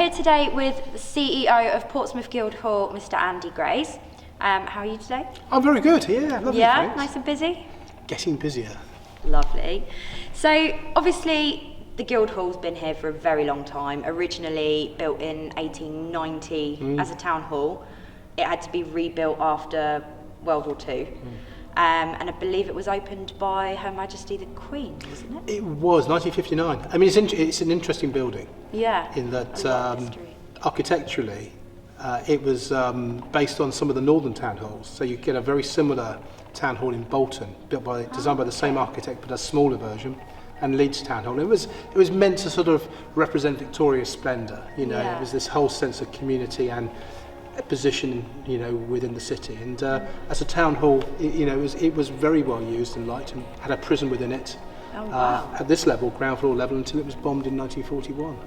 here today with the CEO of Portsmouth Guildhall, Mr. Andy Grace. How are you today? I'm very good, yeah, lovely. Yeah, thanks. nice and busy? Getting busier. Lovely. So, obviously, the Guildhall's been here for a very long time. Originally built in 1890 as a town hall. It had to be rebuilt after World War II. And I believe it was opened by Her Majesty the Queen, wasn't it? It was 1959. I mean, it's an interesting building. Yeah. In that a lot of history. architecturally, it was based on some of the northern town halls. So you get a very similar town hall in Bolton, designed by the same architect, but a smaller version, and Leeds Town Hall. It was meant to sort of represent Victoria's splendour. You know, Yeah. It was this whole sense of community and position, within the city. And as a town hall, it was very well used and liked, and had a prison within it. Oh, wow. At this level, ground floor level, until it was bombed in 1941.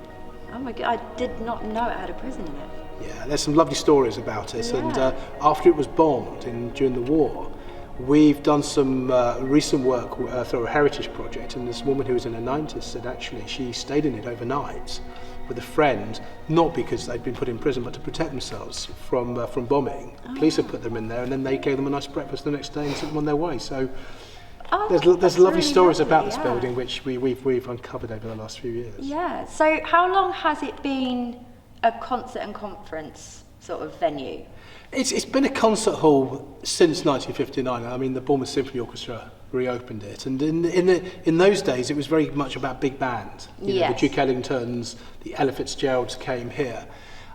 Oh my God, I did not know it had a prison in it. Yeah, there's some lovely stories about it. Yeah. And after it was bombed during the war, we've done some recent work through a heritage project, and this woman who was in her 90s said actually she stayed in it overnight with a friend, not because they'd been put in prison, but to protect themselves from bombing. Police had put them in there, and then they gave them a nice breakfast the next day and sent them on their way. So there's lovely really stories lovely, about this yeah. building, which we've uncovered over the last few years. Yeah, so how long has it been a concert and conference sort of venue? It's been a concert hall since 1959. I mean, the Bournemouth Symphony Orchestra reopened it, and in those days it was very much about big band. Yes. The Duke Ellingtons, the Ella Fitzgeralds came here.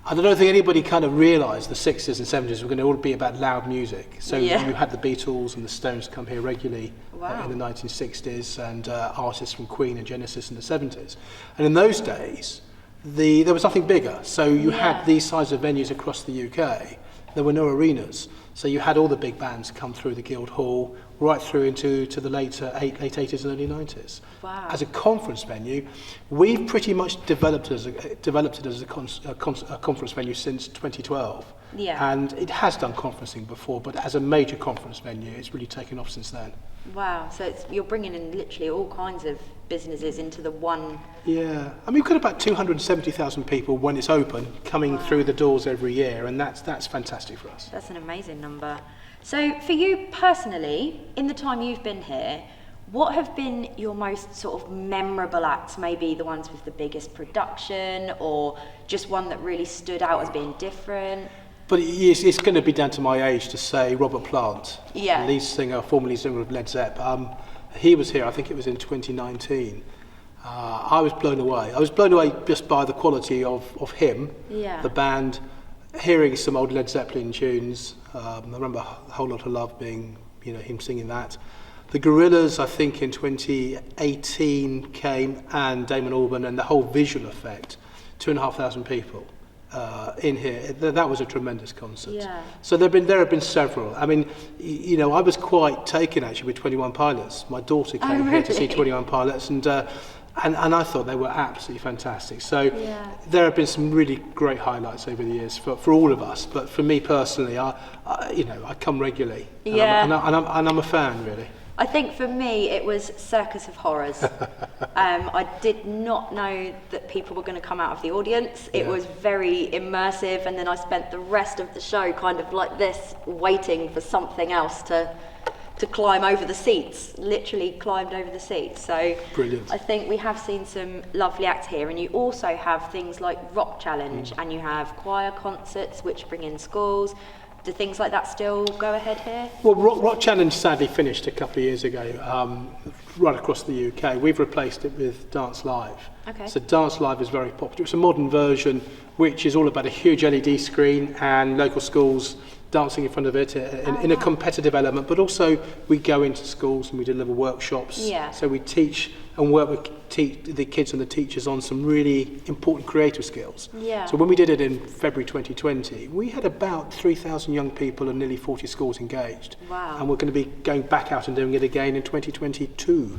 And I don't think anybody kind of realised the 60s and 70s were going to all be about loud music. So you had the Beatles and the Stones come here regularly in the 1960s, and artists from Queen and Genesis in the 70s. And in those days, there was nothing bigger. So you had these size of venues across the UK. There were no arenas, so you had all the big bands come through the Guildhall right through into the late 80s and early 90s. Wow. As a conference venue, we've pretty much developed it as a conference venue since 2012. Yeah. And it has done conferencing before, but as a major conference venue, it's really taken off since then. Wow, so you're bringing in literally all kinds of businesses into the one... Yeah, I mean, we've got about 270,000 people when it's open coming through the doors every year, and that's fantastic for us. That's an amazing number. So for you personally, in the time you've been here, what have been your most sort of memorable acts? Maybe the ones with the biggest production, or just one that really stood out as being different? But it's going to be down to my age to say Robert Plant, Yeah. formerly singer of Led Zepp. He was here, I think it was in 2019. I was blown away. I was blown away just by the quality of him, the band, hearing some old Led Zeppelin tunes. I remember A Whole Lot of Love being, him singing that. The Gorillaz, I think in 2018 came, and Damon Albarn, and the whole visual effect, 2,500 people. In here, that was a tremendous concert. Yeah. So there have been several. I mean, I was quite taken actually with 21 Pilots. My daughter came here to see 21 Pilots, and I thought they were absolutely fantastic. So there have been some really great highlights over the years for all of us. But for me personally, I come regularly, and I'm a fan really. I think for me it was Circus of Horrors. I did not know that people were going to come out of the audience. It was very immersive, and then I spent the rest of the show kind of like this, waiting for something else to climb over the seats, literally climbed over the seats. So brilliant. I think we have seen some lovely acts here, and you also have things like Rock Challenge, and you have choir concerts which bring in schools. Do things like that still go ahead here? Well, Rock Challenge sadly finished a couple of years ago, right across the UK. We've replaced it with Dance Live. Okay. So Dance Live is very popular. It's a modern version which is all about a huge LED screen and local schools dancing in front of it in a competitive element, but also we go into schools and we deliver workshops. Yeah. So we teach and work with the kids and the teachers on some really important creative skills. Yeah. So when we did it in February 2020, we had about 3,000 young people and nearly 40 schools engaged. Wow. And we're going to be going back out and doing it again in 2022.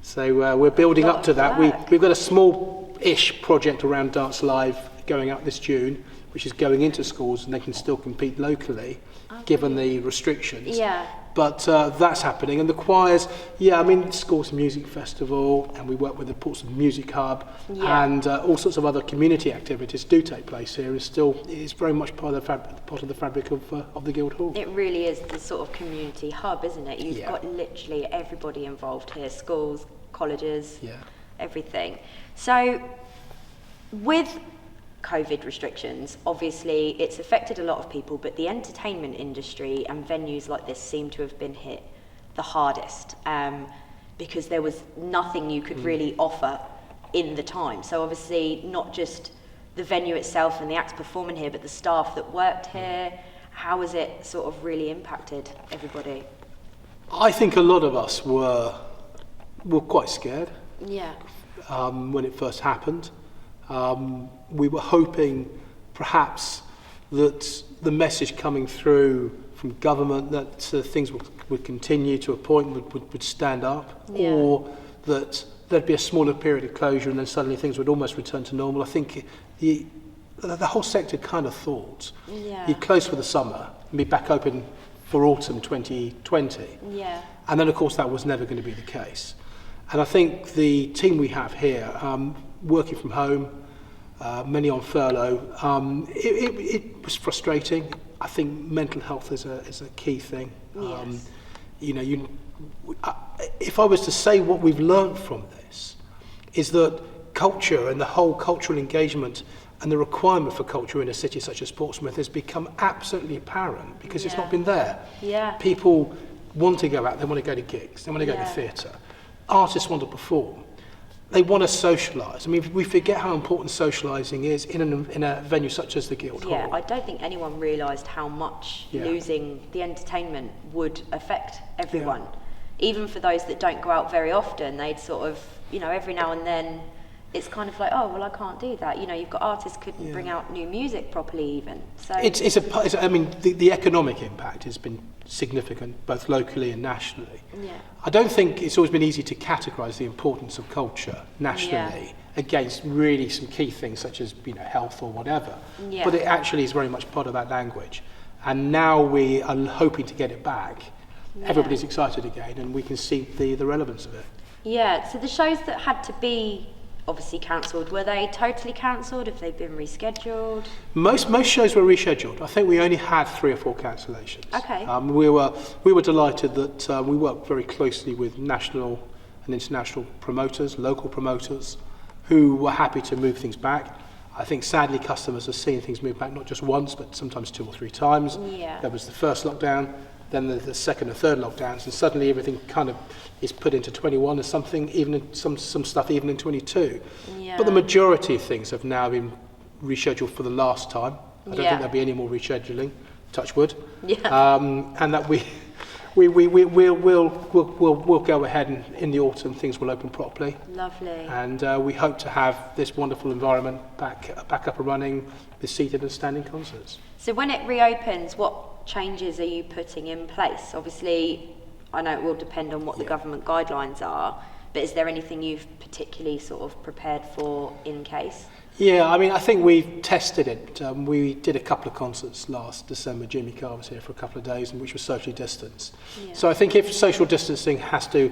So we're building up to that. We've got a small-ish project around Dance Live going out this June, which is going into schools and they can still compete locally, given the restrictions. Yeah. But that's happening, and the choirs, I mean, Schools Music Festival, and we work with the Portsmouth Music Hub, and all sorts of other community activities do take place here. It's very much part of the fabric of the Guildhall. It really is the sort of community hub, isn't it? You've got literally everybody involved here, schools, colleges, everything. So with COVID restrictions, obviously it's affected a lot of people, but the entertainment industry and venues like this seem to have been hit the hardest, because there was nothing you could really offer in the time. So obviously not just the venue itself and the acts performing here, but the staff that worked here. How has it sort of really impacted everybody? I think a lot of us were quite scared when it first happened. We were hoping perhaps that the message coming through from government that things would continue to a point, would stand up, or that there'd be a smaller period of closure and then suddenly things would almost return to normal. I think the whole sector kind of thought you'd close for the summer and be back open for autumn 2020. And then of course that was never going to be the case. And I think the team we have here, working from home, many on furlough, it was frustrating. I think mental health is a key thing. If I was to say what we've learned from this, is that culture and the whole cultural engagement and the requirement for culture in a city such as Portsmouth has become absolutely apparent because it's not been there. People want to go out, they want to go to gigs, they want to go to theatre. Artists want to perform. They want to socialise. I mean, we forget how important socialising is in a venue such as the Guildhall. I don't think anyone realised how much losing the entertainment would affect everyone. Even for those that don't go out very often, they'd sort of, every now and then, it's kind of like, oh, well, I can't do that. You've got artists couldn't bring out new music properly even. So the economic impact has been significant, both locally and nationally. I don't think it's always been easy to categorise the importance of culture nationally against really some key things such as health or whatever. But it actually is very much part of that language. And now we are hoping to get it back. Everybody's excited again, and we can see the relevance of it. So the shows that had to be obviously cancelled, were they totally cancelled? Have they been rescheduled? Most shows were rescheduled. I think we only had 3 or 4 cancellations. Okay. We were delighted that we worked very closely with national and international promoters, local promoters, who were happy to move things back. I think sadly customers are seeing things move back not just once, but sometimes 2 or 3 times. There was the first lockdown, then the second and third lockdowns, and suddenly everything kind of is put into 21 or something, even in some stuff even in 22. But the majority of things have now been rescheduled for the last time. I don't think there'll be any more rescheduling, touch wood. And that we'll go ahead and in the autumn things will open properly. Lovely. And we hope to have this wonderful environment back up and running with seated and standing concerts. So when it reopens, what changes are you putting in place? Obviously, I know it will depend on what the government guidelines are, but is there anything you've particularly sort of prepared for in case? I think we've tested it. We did a couple of concerts last December. Jimmy Carr was here for a couple of days, which was socially distanced. So I think if social distancing has to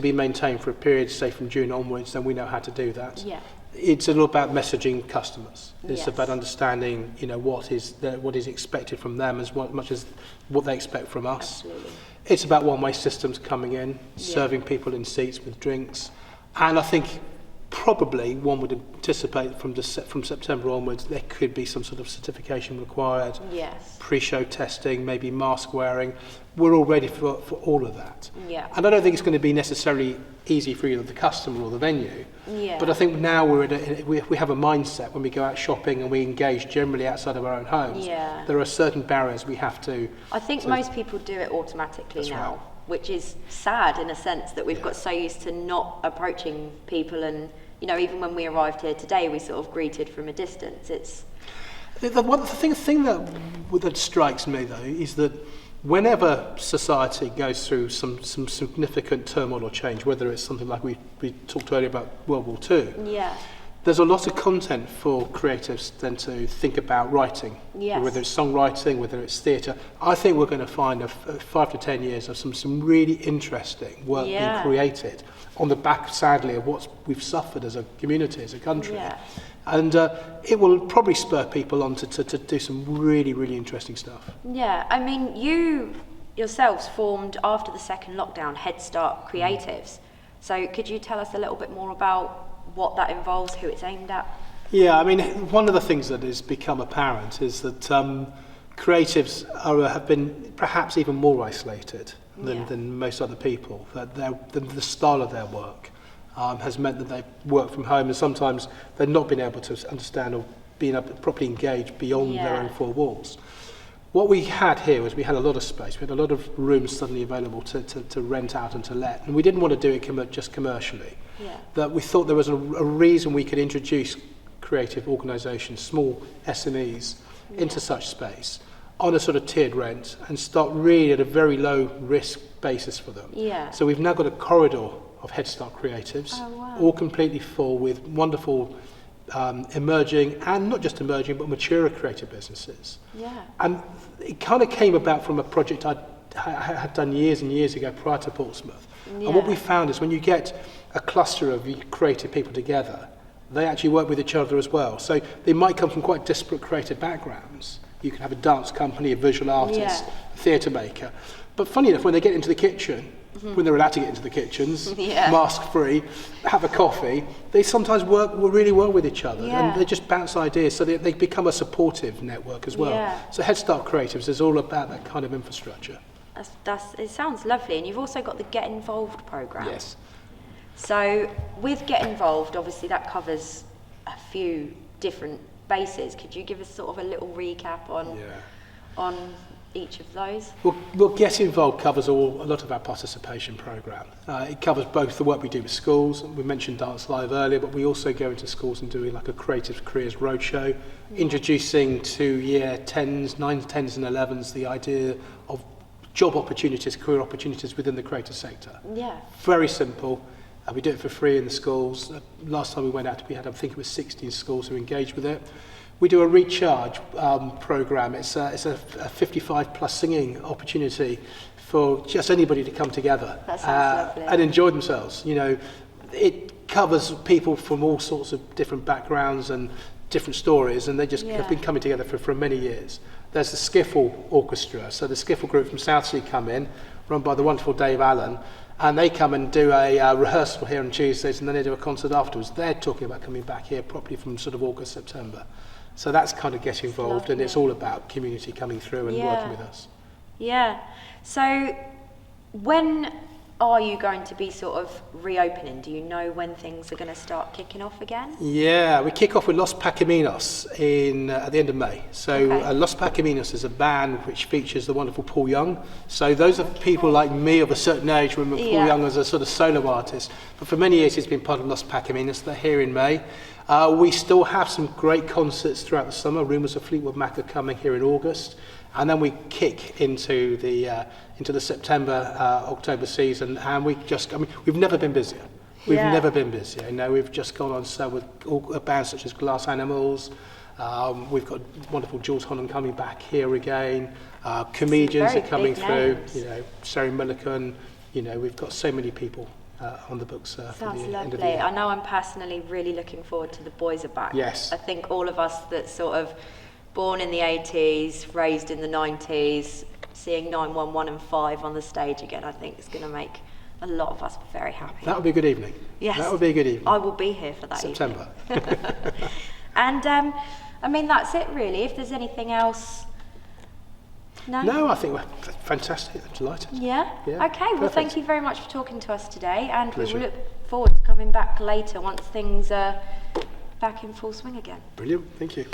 be maintained for a period, say from June onwards, then we know how to do that. It's a little about messaging customers. It's about understanding, what is expected from them as much as what they expect from us. Absolutely. It's about one-way systems coming in, serving people in seats with drinks, and I think probably one would anticipate from September onwards there could be some sort of certification required. Pre-show testing, maybe mask wearing. We're all ready for all of that. And I don't think it's going to be necessarily easy for either the customer or the venue. But I think now we have a mindset when we go out shopping and we engage generally outside of our own homes. There are certain barriers we have to. I think most people do it automatically now, which is sad in a sense that we've got so used to not approaching people, and even when we arrived here today, we sort of greeted from a distance. It's the thing that strikes me though is that whenever society goes through some significant turmoil or change, whether it's something like we talked earlier about World War II, there's a lot of content for creatives then to think about writing, whether it's songwriting, whether it's theatre. I think we're going to find 5 to 10 years of some really interesting work being created on the back, sadly, of what we've suffered as a community, as a country. And it will probably spur people on to do some really, really interesting stuff. Yeah, I mean, you yourselves formed after the second lockdown Headstart Creatives. So could you tell us a little bit more about what that involves, who it's aimed at? Yeah, I mean, one of the things that has become apparent is that creatives have been perhaps even more isolated than most other people. That the style of their work has meant that they work from home, and sometimes they've not been able to understand or being able to properly engage beyond their own four walls. What we had here was we had a lot of space. We had a lot of rooms suddenly available to rent out and to let. And we didn't want to do it just commercially. That we thought there was a reason we could introduce creative organisations, small SMEs, into such space on a sort of tiered rent and start really at a very low risk basis for them. So we've now got a corridor of Headstart Creatives, all completely full with wonderful emerging, and not just emerging, but mature creative businesses. And it kind of came about from a project I had done years and years ago prior to Portsmouth. And what we found is when you get a cluster of creative people together, they actually work with each other as well. So they might come from quite disparate creative backgrounds. You can have a dance company, a visual artist, a theatre maker. But funny enough, when they get into the kitchen, when they're allowed to get into the kitchens, mask-free, have a coffee, they sometimes work really well with each other, and they just bounce ideas, so they become a supportive network as well. So Headstart Creatives is all about that kind of infrastructure. It sounds lovely, and you've also got the Get Involved programme. So with Get Involved, obviously that covers a few different bases. Could you give us sort of a little recap on each of those? Well, Get Involved covers a lot of our participation programme. It covers both the work we do with schools. We mentioned Dance Live earlier, but we also go into schools and do like a Creative Careers Roadshow, introducing to year 10s, 9s, 10s and 11s the idea of job opportunities, career opportunities within the creative sector. Very simple. We do it for free in the schools. Last time we went out, we had, I think it was 16 schools who engaged with it. We do a recharge programme. It's a 55 plus singing opportunity for just anybody to come together and enjoy themselves. You know, it covers people from all sorts of different backgrounds and different stories, and they just have been coming together for many years. There's the Skiffle Orchestra. So the Skiffle group from Southsea come in, run by the wonderful Dave Allen, and they come and do a rehearsal here on Tuesdays, and then they do a concert afterwards. They're talking about coming back here properly from sort of August, September. So that's kind of Get Involved, and it's all about community coming through and working with us. So when are you going to be sort of reopening? Do you know when things are going to start kicking off again? We kick off with Los Pacaminos at the end of May. So Los Pacaminos is a band which features the wonderful Paul Young. So those are people like me of a certain age remember Paul Young as a sort of solo artist. But for many years he's been part of Los Pacaminos. They're here in May. We still have some great concerts throughout the summer. Rumours of Fleetwood Mac are coming here in August. And then we kick into the September, October season, and we've never been busier. We've never been busier. You know, we've just gone on sale with bands such as Glass Animals. We've got wonderful Jules Holland coming back here again. Comedians are coming through. You know, Sarah Millican. You know, we've got so many people on the books for the end of the year. I know I'm personally really looking forward to The Boys Are Back. I think all of us that sort of born in the 80s, raised in the 90s, seeing 911 and 5 on the stage again, I think is going to make a lot of us very happy. That would be a good evening. Yes. That would be a good evening. I will be here for that September. evening. And I mean, that's it really. If there's anything else... No, I think we're fantastic. I'm delighted. Okay, well, thank you very much for talking to us today, and Pleasure. we will look forward to coming back later once things are back in full swing again. Brilliant, thank you.